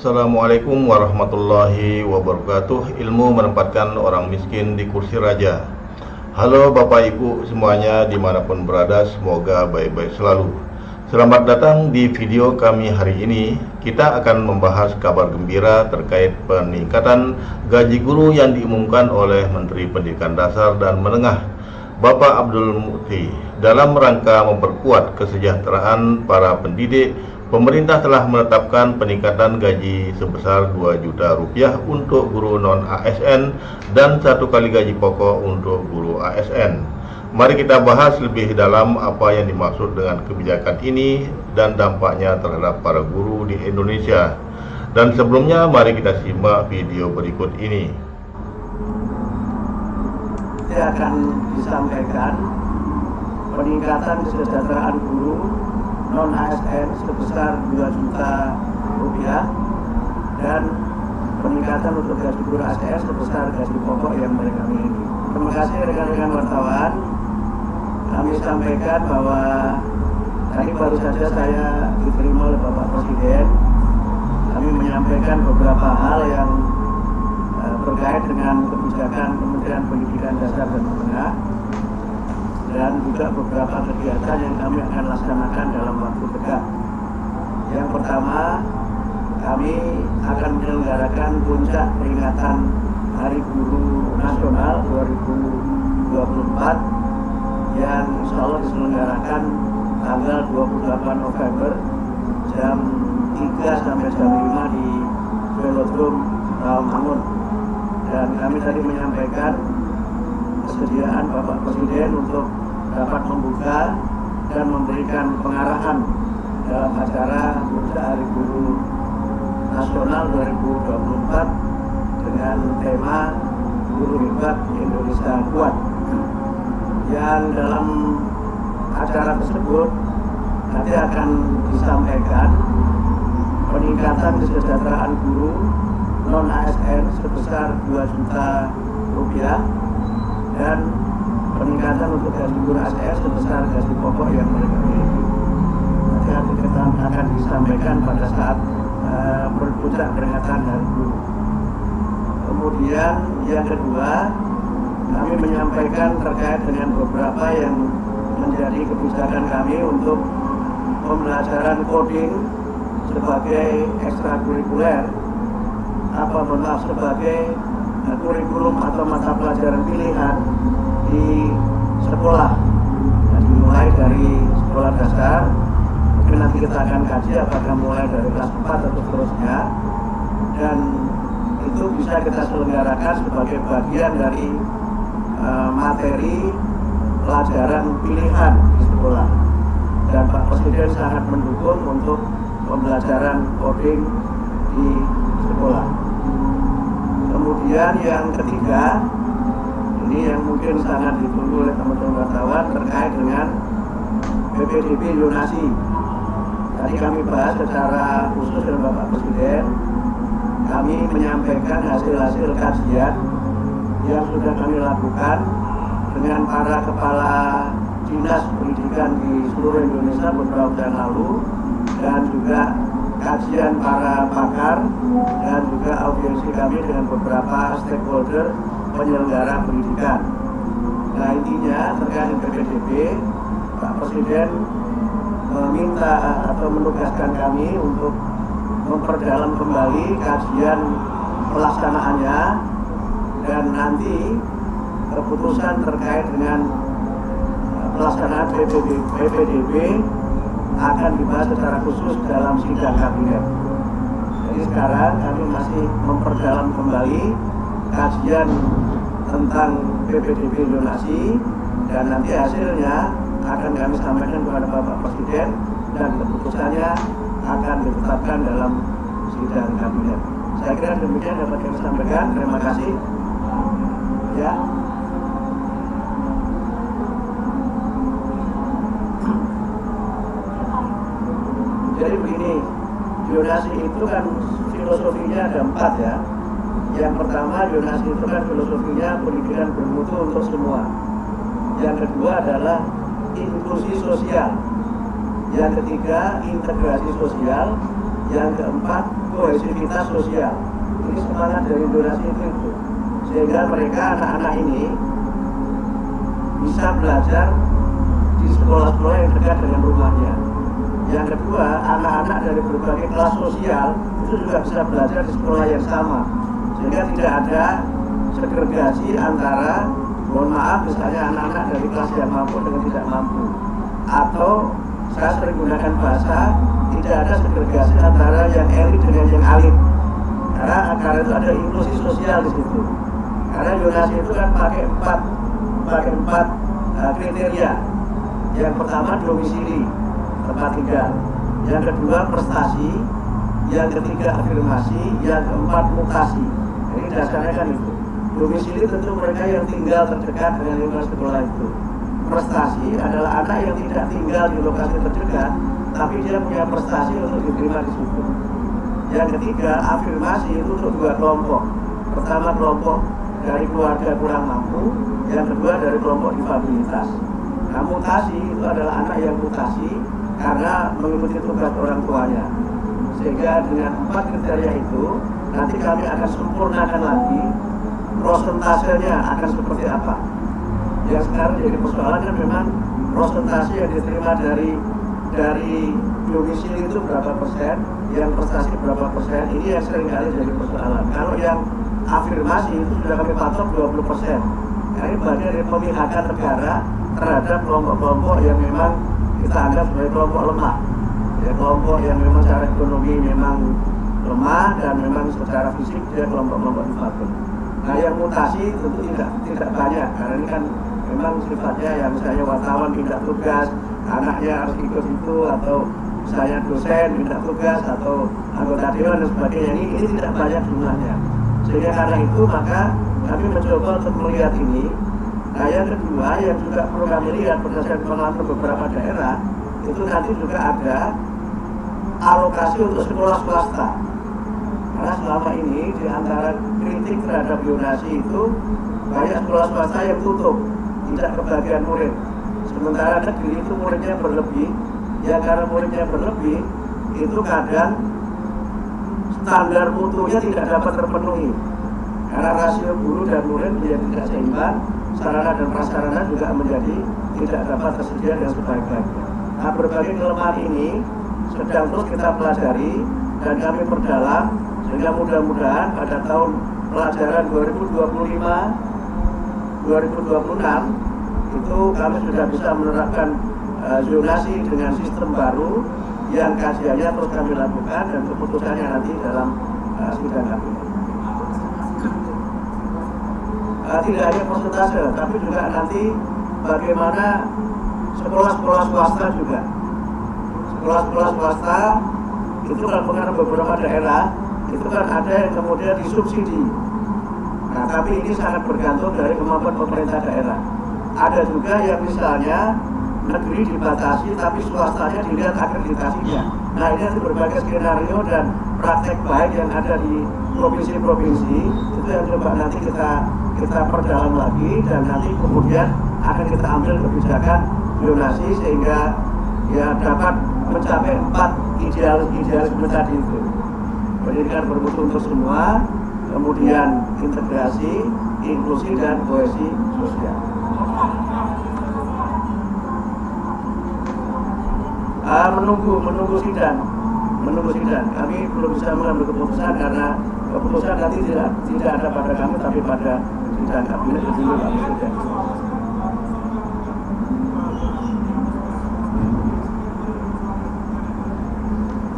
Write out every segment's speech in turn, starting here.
Assalamualaikum warahmatullahi wabarakatuh. Ilmu menempatkan orang miskin di kursi raja. Halo Bapak Ibu semuanya dimanapun berada, semoga baik-baik selalu. Selamat datang di video kami hari ini. Kita akan membahas kabar gembira terkait peningkatan gaji guru yang diumumkan oleh Menteri Pendidikan Dasar dan Menengah, Bapak Abdul Muti. Dalam rangka memperkuat kesejahteraan para pendidik, pemerintah telah menetapkan peningkatan gaji sebesar 2 juta rupiah untuk guru non-ASN dan 1 kali gaji pokok untuk guru ASN. Mari kita bahas lebih dalam apa yang dimaksud dengan kebijakan ini dan dampaknya terhadap para guru di Indonesia. Dan sebelumnya mari kita simak video berikut ini. Saya akan disampaikan peningkatan kesejahteraan guru non-ASN sebesar 2 juta rupiah dan peningkatan untuk gaji guru ASN sebesar gaji pokok yang mereka miliki. Terima kasih rekan-rekan wartawan. Kami sampaikan bahwa tadi baru saja saya diterima oleh Bapak Presiden. Kami menyampaikan beberapa hal yang berkait dengan kebijakan Kementerian Pendidikan Dasar dan Menengah dan juga beberapa kegiatan yang kami akan laksanakan dalam waktu dekat. Yang pertama, kami akan menyelenggarakan puncak peringatan Hari Guru Nasional 2024 yang insya Allah diselenggarakan tanggal 28 November jam 3 sampai jam 5 di Velodrome Rawamangun. Dan kami tadi menyampaikan kesediaan Bapak Presiden untuk dapat membuka dan memberikan pengarahan dalam acara Puncak Hari Guru Nasional 2024 dengan tema Guru Hebat Indonesia Kuat. Yang dalam acara tersebut nanti akan disampaikan peningkatan kesejahteraan guru non-ASN sebesar 2 juta rupiah dan peningkatan untuk gaji guru ASN sebesar gaji pokok yang mereka miliki. Nanti akan disampaikan pada saat puncak peringatan Hari Guru. Kemudian yang kedua, kami menyampaikan terkait dengan beberapa yang menjadi kebijakan kami untuk pembelajaran coding sebagai ekstrakurikuler sebagai kurikulum atau mata pelajaran pilihan di sekolah. Jadi mulai dari sekolah dasar, mungkin nanti kita akan kaji apakah mulai dari kelas 4 atau seterusnya, dan itu bisa kita selenggarakan sebagai bagian dari materi pelajaran pilihan di sekolah. Dan Pak Presiden sangat mendukung untuk pembelajaran coding di sekolah. Kemudian yang ketiga, ini yang mungkin sangat ditunggu oleh teman-teman wartawan terkait dengan PPDB Yonasi. Tadi kami bahas secara khusus dengan Bapak Presiden. Kami menyampaikan hasil-hasil kajian yang sudah kami lakukan dengan para kepala dinas pendidikan di seluruh Indonesia beberapa bulan lalu, dan juga kajian para pakar dan juga audiensi kami dengan beberapa stakeholder penyelenggara pendidikan. Nah, intinya terkait dengan PPDB, Pak Presiden meminta atau menugaskan kami untuk memperdalam kembali kajian pelaksanaannya, dan nanti keputusan terkait dengan pelaksanaan PPDB akan dibahas secara khusus dalam sidang kabinet. Jadi sekarang kami masih memperdalam kembali kajian tentang PPDB Yonasi, dan nanti hasilnya akan kami sampaikan kepada Bapak Presiden dan keputusannya akan ditetapkan dalam sidang kabinet. Saya kira demikian dapat kami sampaikan. Terima kasih. Ya. Jadi begini, Yonasi itu kan filosofinya ada 4 ya. Yang pertama, Yonasi itu kan filosofinya pendidikan bermutu untuk semua. Yang kedua adalah inklusi sosial. Yang ketiga, integrasi sosial. Yang keempat, kohesivitas sosial. Ini semangat dari donasi itu. Sehingga mereka, anak-anak ini bisa belajar di sekolah-sekolah yang dekat dengan rumahnya. Yang kedua, anak-anak dari berbagai kelas sosial itu juga bisa belajar di sekolah yang sama. Sehingga tidak ada segregasi antara, mohon maaf, misalnya anak-anak dari kelas yang mampu dengan tidak mampu. Atau saya sering gunakan bahasa, tidak ada segregasi antara yang elit dengan yang alit. Karena itu ada inklusi sosial di situ. Karena donasi itu kan pakai empat kriteria. Yang pertama domisili, tempat tinggal. Yang kedua prestasi. Yang ketiga afirmasi. Yang keempat mutasi. Jadi dasarnya kan itu. Domisili tentu mereka yang tinggal terdekat dengan lingkungan sekolah itu. Prestasi adalah anak yang tidak tinggal di lokasi terdekat, tapi dia punya prestasi untuk diterima di situ. Yang ketiga, afirmasi itu untuk dua kelompok. Pertama, kelompok dari keluarga kurang mampu. Yang kedua, dari kelompok difabilitas. Nah, mutasi itu adalah anak yang mutasi karena mengikuti tugas orang tuanya. Sehingga dengan 4 kriteria itu, nanti kami akan sempurnakan lagi prosentasenya akan seperti apa. Yang sekarang jadi persoalan kan memang prosentase yang diterima dari domisili itu berapa persen, yang prestasi berapa persen, ini yang sering kali jadi persoalan. Kalau yang afirmasi itu sudah kami patok 20%. Ini bagian dari pemihakan negara terhadap kelompok-kelompok yang memang kita anggap sebagai kelompok lemah. Ya, kelompok yang memang secara ekonomi memang lemah dan memang secara fisik dia kelompok-kelompok difabel. Nah, yang mutasi tentu tidak banyak karena ini kan memang sifatnya yang misalnya wartawan pindah tugas, anaknya harus ikut itu, atau misalnya dosen pindah tugas atau anggota dewan dan sebagainya. Ini tidak banyak jumlahnya. Sehingga karena itu maka kami mencoba untuk melihat ini. Nah, yang kedua yang juga perlu kami lihat berdasarkan pengalaman beberapa daerah itu nanti juga ada alokasi untuk sekolah swasta. Karena selama ini di antara kritik terhadap donasi itu banyak sekolah swasta yang tutup, tidak kebagian murid. Sementara negeri itu muridnya berlebih, ya karena muridnya berlebih itu kadang standar mutunya tidak dapat terpenuhi. Karena rasio guru dan murid menjadi tidak seimbang, sarana dan prasarana juga menjadi tidak dapat tersedia dengan sebaik-baiknya. Nah, berbagai kelemahan ini sedang terus kita pelajari dan kami perdalam sehingga mudah-mudahan pada tahun pelajaran 2025-2026 itu kami sudah bisa menerapkan zonasi dengan sistem baru yang kajiannya terus kami lakukan dan keputusannya nanti dalam sidang kabinet. Tidak hanya persentase, tapi juga nanti bagaimana sekolah-sekolah swasta juga. Sekolah-sekolah swasta itu kalau mengenai beberapa daerah itu kan ada yang kemudian disubsidi. Nah, tapi ini sangat bergantung dari kemampuan pemerintah daerah. Ada juga yang misalnya negeri dibatasi tapi swastanya dilihat akreditasinya. Nah, ini ada berbagai skenario dan praktek baik yang ada di provinsi-provinsi itu yang coba nanti kita perdalam lagi dan nanti kemudian akan kita ambil kebijakan donasi sehingga ya dapat mencapai 4 idealisme tadi itu. Pendidikan bermutu untuk semua, kemudian integrasi, inklusi dan kohesi sosial. Menunggu sidang. Kami belum bisa mengambil keputusan karena keputusan nanti tidak ada pada kami tapi pada sidang kabinet dulu kami sidang.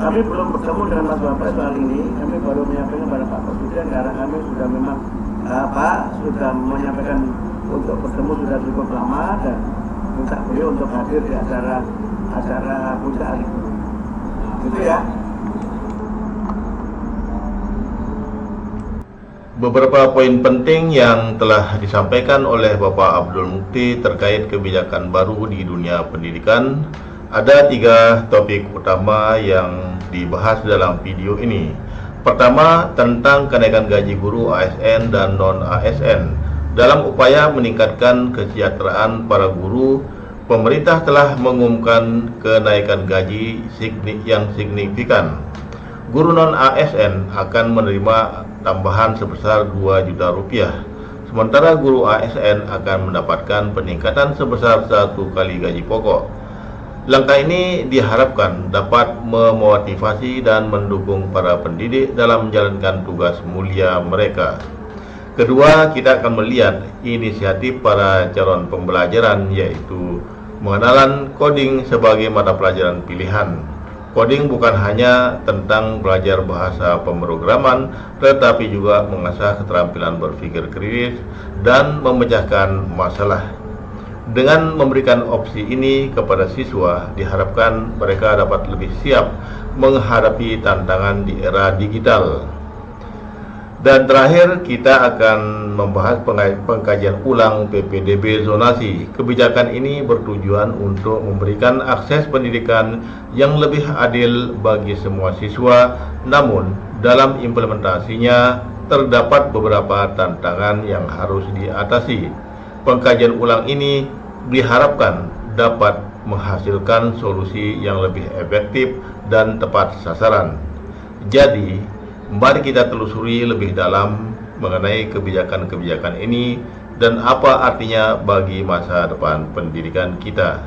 Kami belum bertemu dengan Mas Wapres soal ini. Kami baru menyampaikan pada Pak Presiden karena kami sudah memang sudah menyampaikan untuk bertemu sudah cukup lama dan minta beliau untuk hadir di acara puncak hari guru. Gitu ya. Beberapa poin penting yang telah disampaikan oleh Bapak Abdul Mukti terkait kebijakan baru di dunia pendidikan. Ada 3 topik utama yang dibahas dalam video ini. Pertama, tentang kenaikan gaji guru ASN dan non-ASN. Dalam upaya meningkatkan kesejahteraan para guru, pemerintah telah mengumumkan kenaikan gaji yang signifikan. Guru non-ASN akan menerima tambahan sebesar 2 juta rupiah, sementara guru ASN akan mendapatkan peningkatan sebesar 1 kali gaji pokok. Langkah ini diharapkan dapat memotivasi dan mendukung para pendidik dalam menjalankan tugas mulia mereka. Kedua, kita akan melihat inisiatif para calon pembelajaran, yaitu pengenalan coding sebagai mata pelajaran pilihan. Coding bukan hanya tentang belajar bahasa pemrograman, tetapi juga mengasah keterampilan berpikir kritis dan memecahkan masalah. Dengan memberikan opsi ini kepada siswa, diharapkan mereka dapat lebih siap menghadapi tantangan di era digital. Dan terakhir, kita akan membahas pengkajian ulang PPDB zonasi. Kebijakan ini bertujuan untuk memberikan akses pendidikan yang lebih adil bagi semua siswa, namun dalam implementasinya terdapat beberapa tantangan yang harus diatasi. Pengkajian ulang ini diharapkan dapat menghasilkan solusi yang lebih efektif dan tepat sasaran. Jadi, mari kita telusuri lebih dalam mengenai kebijakan-kebijakan ini dan apa artinya bagi masa depan pendidikan kita.